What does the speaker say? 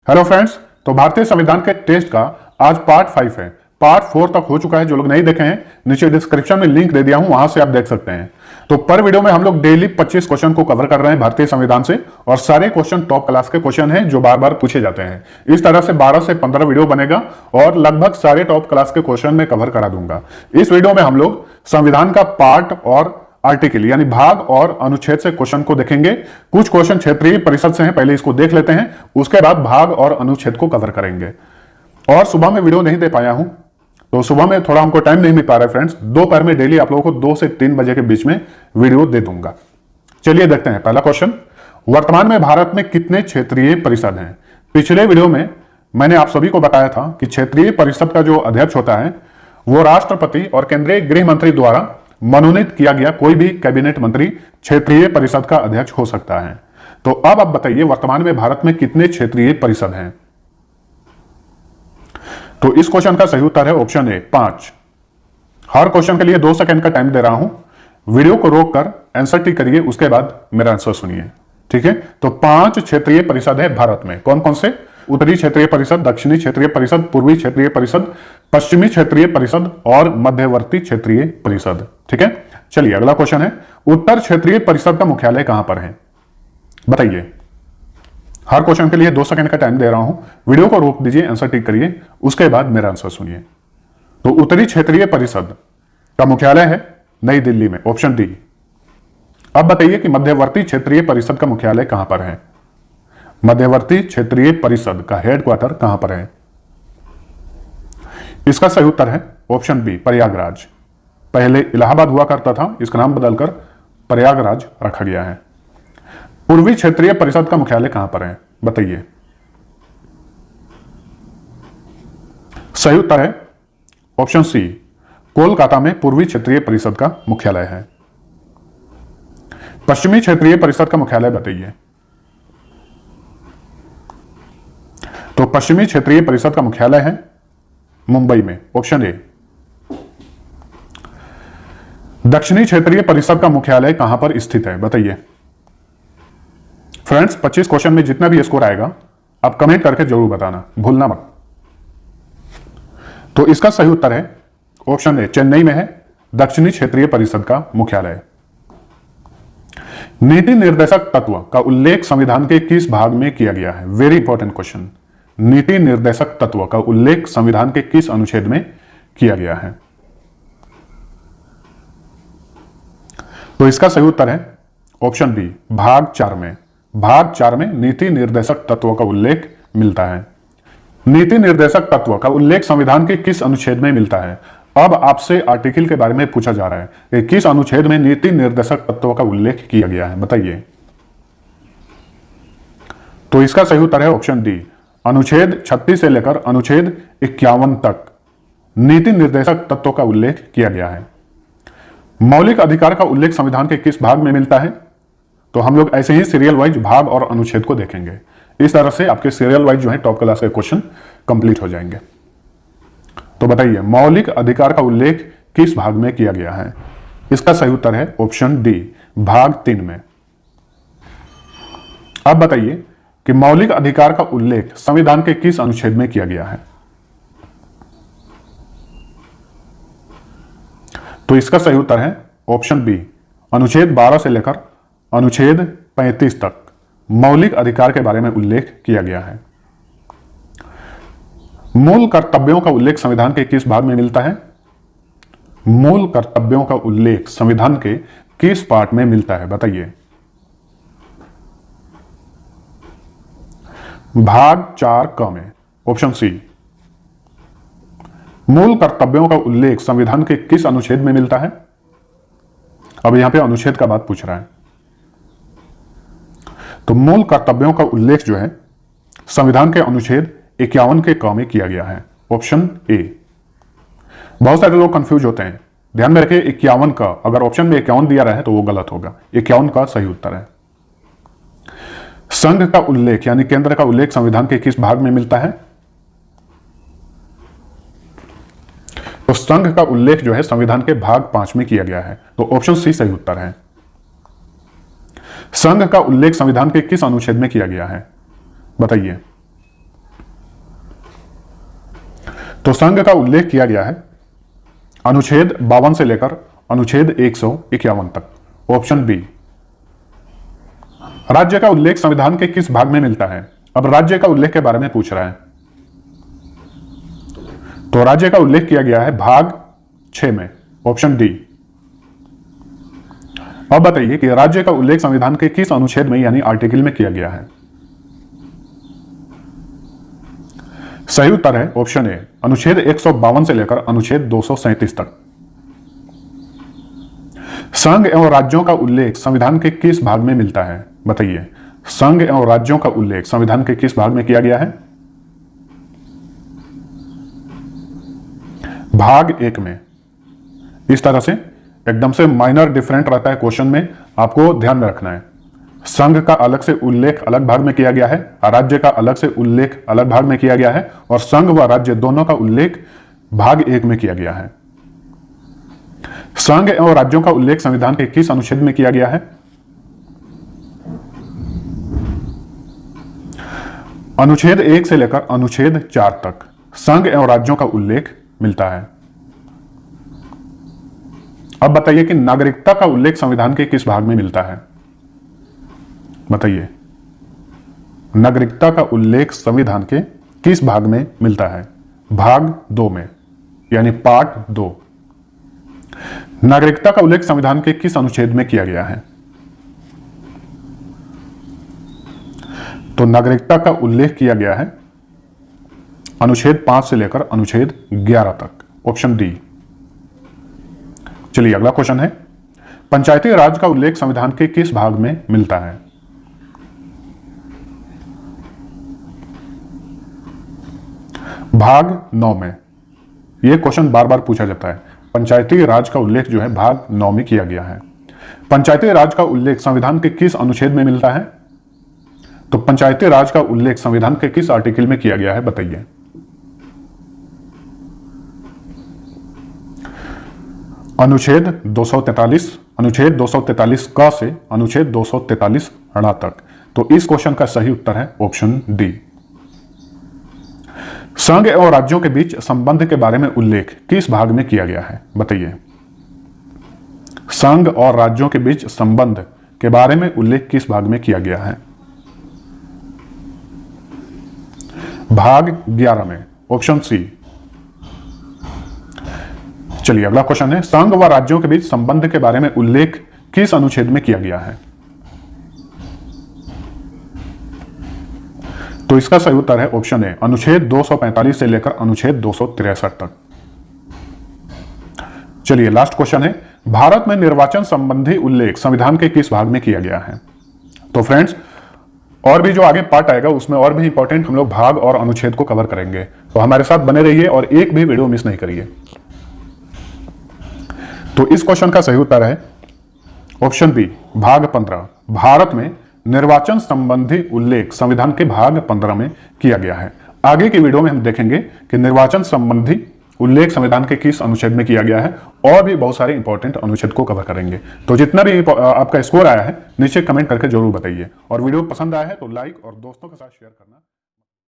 Hello friends. तो भारतीय संविधान के टेस्ट का आज पार्ट 5 है। पार्ट 4 तक हो चुका है। जो लोग नहीं देखे हैं नीचे डिस्क्रिप्शन में लिंक दे दिया हूं, वहां से आप देख सकते हैं। तो पर वीडियो में हम लोग डेली 25 क्वेश्चन को कवर कर रहे हैं भारतीय संविधान से, और सारे क्वेश्चन टॉप क्लास के क्वेश्चन हैं जो बार बार पूछे जाते हैं। इस तरह से 12 से 15 वीडियो बनेगा और लगभग सारे टॉप क्लास के क्वेश्चन में कवर करा दूंगा। इस वीडियो में हम लोग संविधान का पार्ट और आर्टिकल यानी भाग और अनुच्छेद से क्वेश्चन को देखेंगे। कुछ क्वेश्चन क्षेत्रीय परिषद से हैं, पहले इसको देख लेते हैं, उसके बाद भाग और अनुच्छेद को कवर करेंगे। और सुबह में वीडियो नहीं दे पाया हूं, तो सुबह में थोड़ा हमको टाइम नहीं मिल पा रहा है फ्रेंड्स। दोपहर में डेली आप लोगों को 2 से 3 बजे के बीच में वीडियो दे दूंगा। चलिए देखते हैं पहला क्वेश्चन। वर्तमान में भारत में कितने क्षेत्रीय परिषद हैं? पिछले वीडियो में मैंने आप सभी को बताया था कि क्षेत्रीय परिषद का जो अध्यक्ष होता है वो राष्ट्रपति और केंद्रीय गृह मंत्री द्वारा मनोनीत किया गया कोई भी कैबिनेट मंत्री क्षेत्रीय परिषद का अध्यक्ष हो सकता है। तो अब आप बताइए वर्तमान में भारत में कितने क्षेत्रीय परिषद हैं? तो इस क्वेश्चन का सही उत्तर है ऑप्शन ए 5। हर क्वेश्चन के लिए 2 सेकंड का टाइम दे रहा हूं। वीडियो को रोककर आंसर टिक करिए, उसके बाद मेरा आंसर सुनिए, ठीक है? तो 5 क्षेत्रीय परिषद है भारत में। कौन कौन से? उत्तरी क्षेत्रीय परिषद, दक्षिणी क्षेत्रीय परिषद, पूर्वी क्षेत्रीय परिषद, पश्चिमी क्षेत्रीय परिषद और मध्यवर्ती क्षेत्रीय परिषद, ठीक है? चलिए अगला क्वेश्चन है, उत्तर क्षेत्रीय परिषद का मुख्यालय कहां पर है? बताइए। हर क्वेश्चन के लिए 2 सेकंड का टाइम दे रहा हूं। वीडियो को रोक दीजिए, आंसर टिक करिए, उसके बाद मेरा आंसर सुनिए। तो उत्तरी क्षेत्रीय परिषद का मुख्यालय है नई दिल्ली में, ऑप्शन डी। अब बताइए कि मध्यवर्ती क्षेत्रीय परिषद का मुख्यालय कहां पर है? मध्यवर्ती क्षेत्रीय परिषद का हेडक्वार्टर कहां पर है? इसका सही उत्तर है ऑप्शन बी, प्रयागराज। पहले इलाहाबाद हुआ करता था, इसका नाम बदलकर प्रयागराज रखा गया है। पूर्वी क्षेत्रीय परिषद का मुख्यालय कहां पर है? बताइए। सही उत्तर है ऑप्शन सी, कोलकाता में पूर्वी क्षेत्रीय परिषद का मुख्यालय है। पश्चिमी क्षेत्रीय परिषद का मुख्यालय बताइए। तो पश्चिमी क्षेत्रीय परिषद का मुख्यालय है मुंबई में, ऑप्शन ए। दक्षिणी क्षेत्रीय परिषद का मुख्यालय कहां पर स्थित है? बताइए। फ्रेंड्स 25 क्वेश्चन में जितना भी स्कोर आएगा आप कमेंट करके जरूर बताना, भूलना मत। तो इसका सही उत्तर है ऑप्शन ए, चेन्नई में है दक्षिणी क्षेत्रीय परिषद का मुख्यालय। नीति निर्देशक तत्व का उल्लेख संविधान के किस भाग में किया गया है? Very important question. नीति निर्देशक तत्व का उल्लेख संविधान के किस अनुच्छेद में किया गया है? तो इसका सही उत्तर है ऑप्शन बी, भाग 4 में। भाग 4 में नीति निर्देशक तत्व का उल्लेख मिलता है। नीति निर्देशक तत्व का उल्लेख संविधान के किस अनुच्छेद में मिलता है? अब आपसे आर्टिकल के बारे में पूछा जा रहा है कि किस अनुच्छेद में नीति निर्देशक तत्व का उल्लेख किया गया है? बताइए। तो इसका सही उत्तर है ऑप्शन डी, अनुच्छेद 36 से लेकर अनुच्छेद 51 तक नीति निर्देशक तत्व का उल्लेख किया गया है। मौलिक अधिकार का उल्लेख संविधान के किस भाग में मिलता है? तो हम लोग ऐसे ही सीरियल वाइज भाग और अनुच्छेद को देखेंगे। इस तरह से आपके सीरियल वाइज जो है टॉप क्लास के क्वेश्चन कंप्लीट हो जाएंगे। तो बताइए मौलिक अधिकार का उल्लेख किस भाग में किया गया है? इसका सही उत्तर है ऑप्शन डी, भाग 3 में। अब बताइए कि मौलिक अधिकार का उल्लेख संविधान के किस अनुच्छेद में किया गया है? तो इसका सही उत्तर है ऑप्शन बी, अनुच्छेद 12 से लेकर अनुच्छेद 35 तक मौलिक अधिकार के बारे में उल्लेख किया गया है। मूल कर्तव्यों का उल्लेख संविधान के किस भाग में मिलता है? मूल कर्तव्यों का उल्लेख संविधान के किस पार्ट में मिलता है? बताइए। भाग 4 क में, ऑप्शन सी। मूल कर्तव्यों का उल्लेख संविधान के किस अनुच्छेद में मिलता है? अब यहां पे अनुच्छेद का बात पूछ रहा है। तो मूल कर्तव्यों का उल्लेख जो है संविधान के अनुच्छेद 51 के क में किया गया है, ऑप्शन ए। बहुत सारे लोग कंफ्यूज होते हैं, ध्यान में रखिए 51 का, अगर ऑप्शन में 51 दिया रहा है तो वो गलत होगा। 51 का सही उत्तर है। संघ का उल्लेख यानी केंद्र का उल्लेख संविधान के किस भाग में मिलता है? तो संघ का उल्लेख जो है संविधान के भाग 5 में किया गया है, तो ऑप्शन सी सही उत्तर है। संघ का उल्लेख संविधान के किस अनुच्छेद में किया गया है? बताइए। तो संघ का उल्लेख किया गया है अनुच्छेद 52 से लेकर अनुच्छेद 151 तक। Option B. राज्य का उल्लेख संविधान के किस भाग में मिलता है? अब राज्य का उल्लेख के बारे में पूछ रहा है, तो राज्य का उल्लेख किया गया है भाग 6 में। Option D. अब बताइए कि राज्य का उल्लेख संविधान के किस अनुच्छेद में यानी आर्टिकल में किया गया है? सही उत्तर है ऑप्शन ए, अनुच्छेद 152 से लेकर अनुच्छेद 237 तक। संघ एवं राज्यों का उल्लेख संविधान के किस भाग में मिलता है? बताइए, संघ एवं राज्यों का उल्लेख संविधान के किस भाग में किया गया है? भाग 1 में। इस तरह से एकदम से माइनर डिफरेंट रहता है क्वेश्चन में, आपको ध्यान में रखना है। संघ का अलग से उल्लेख अलग भाग में किया गया है, राज्य का अलग से उल्लेख अलग भाग में किया गया है, और संघ व राज्य दोनों का उल्लेख भाग 1 में किया गया है। संघ एवं राज्यों का उल्लेख संविधान के किस अनुच्छेद में किया गया है? अनुच्छेद 1 से लेकर अनुच्छेद 4 तक संघ एवं राज्यों का उल्लेख मिलता है। अब बताइए कि नागरिकता का उल्लेख संविधान के किस भाग में मिलता है? बताइए, नागरिकता का उल्लेख संविधान के किस भाग में मिलता है? भाग 2 में, यानी पार्ट 2। नागरिकता का उल्लेख संविधान के किस अनुच्छेद में किया गया है? तो नागरिकता का उल्लेख किया गया है अनुच्छेद 5 से लेकर अनुच्छेद 11 तक। Option D. चलिए अगला क्वेश्चन है, पंचायती राज का उल्लेख संविधान के किस भाग में मिलता है? भाग 9 में। यह क्वेश्चन बार बार पूछा जाता है। पंचायती राज का उल्लेख जो है भाग 9 में किया गया है। पंचायती राज का उल्लेख संविधान के किस अनुच्छेद में मिलता है? तो पंचायती राज का उल्लेख संविधान के किस आर्टिकल में किया गया है? बताइए। अनुच्छेद 243, अनुच्छेद 243 क से अनुच्छेद 243 ण तक। तो इस क्वेश्चन का सही उत्तर है ऑप्शन डी। संघ और राज्यों के बीच संबंध के बारे में उल्लेख किस भाग में किया गया है? बताइए। संघ और राज्यों के बीच संबंध के बारे में उल्लेख किस भाग में किया गया है? भाग 11 में। Option C. चलिए अगला क्वेश्चन है, संघ व राज्यों के बीच संबंध के बारे में उल्लेख किस अनुच्छेद में किया गया है? तो इसका सही उत्तर है ऑप्शन ए, अनुच्छेद 245 से लेकर अनुच्छेद 263 तक। चलिए लास्ट क्वेश्चन है, भारत में निर्वाचन संबंधी उल्लेख संविधान के किस भाग में किया गया है? तो फ्रेंड्स, और भी जो आगे पार्ट आएगा उसमें और भी इंपॉर्टेंट हम लोग भाग और अनुच्छेद को कवर करेंगे, तो हमारे साथ बने रहिए और एक भी वीडियो मिस नहीं करिए। तो इस क्वेश्चन का सही उत्तर है ऑप्शन बी, भाग 15। भारत में निर्वाचन संबंधी उल्लेख संविधान के भाग 15 में किया गया है। आगे की वीडियो में हम देखेंगे कि निर्वाचन संबंधी उल्लेख संविधान के किस अनुच्छेद में किया गया है, और भी बहुत सारे इंपॉर्टेंट अनुच्छेद को कवर करेंगे। तो जितना भी आपका स्कोर आया है नीचे कमेंट करके जरूर बताइए, और वीडियो पसंद आया है तो लाइक और दोस्तों के साथ शेयर करना